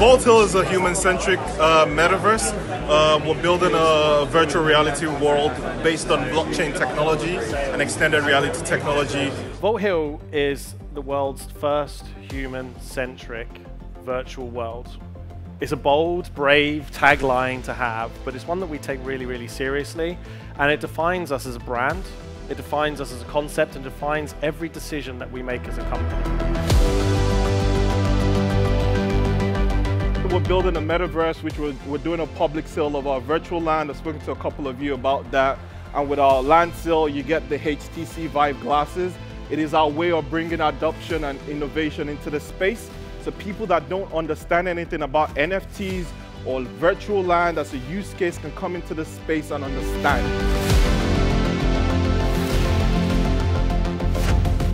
Virtuality is a human-centric metaverse. We're building a virtual reality world based on blockchain technology and extended reality technology. Virtuality is the world's first human-centric virtual world. It's a bold, brave tagline to have, but it's one that we take really, really seriously, and it defines us as a brand, it defines us as a concept, and defines every decision that we make as a company. We're building a metaverse, which we're doing a public sale of our virtual land. I've spoken to a couple of you about that. And with our land sale, you get the HTC Vive glasses. It is our way of bringing adoption and innovation into the space. So people that don't understand anything about NFTs or virtual land as a use case can come into the space and understand.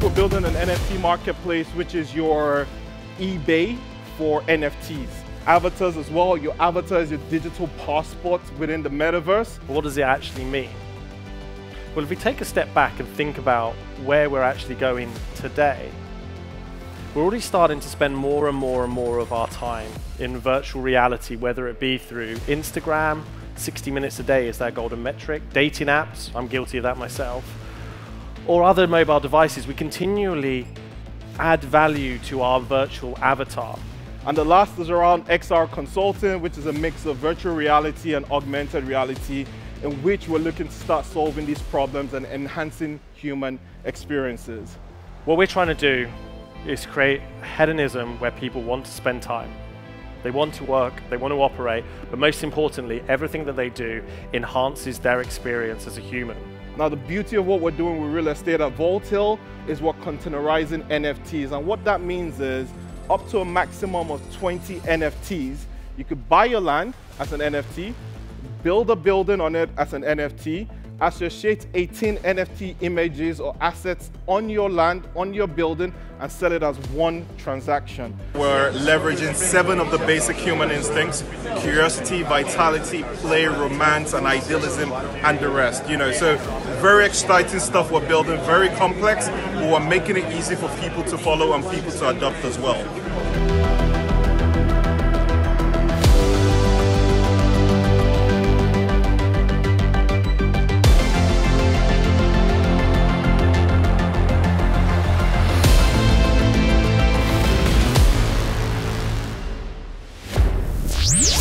We're building an NFT marketplace, which is your eBay for NFTs. Avatars as well. Your avatar is your digital passport within the metaverse. What does it actually mean? Well, if we take a step back and think about where we're actually going today, we're already starting to spend more and more and more of our time in virtual reality, whether it be through Instagram, 60 minutes a day is their golden metric, dating apps, I'm guilty of that myself, or other mobile devices. We continually add value to our virtual avatar. And the last is around XR consulting, which is a mix of virtual reality and augmented reality, in which we're looking to start solving these problems and enhancing human experiences. What we're trying to do is create hedonism where people want to spend time. They want to work, they want to operate, but most importantly, everything that they do enhances their experience as a human. Now, the beauty of what we're doing with real estate at Virtuality is we're containerizing NFTs. And what that means is up to a maximum of 20 NFTs. You could buy your land as an NFT, build a building on it as an NFT, associate 18 NFT images or assets on your land, on your building, and sell it as one transaction. We're leveraging 7 of the basic human instincts: curiosity, vitality, play, romance, and idealism, and the rest. So very exciting stuff we're building, very complex, but we're making it easy for people to follow and people to adopt as well. Yeah.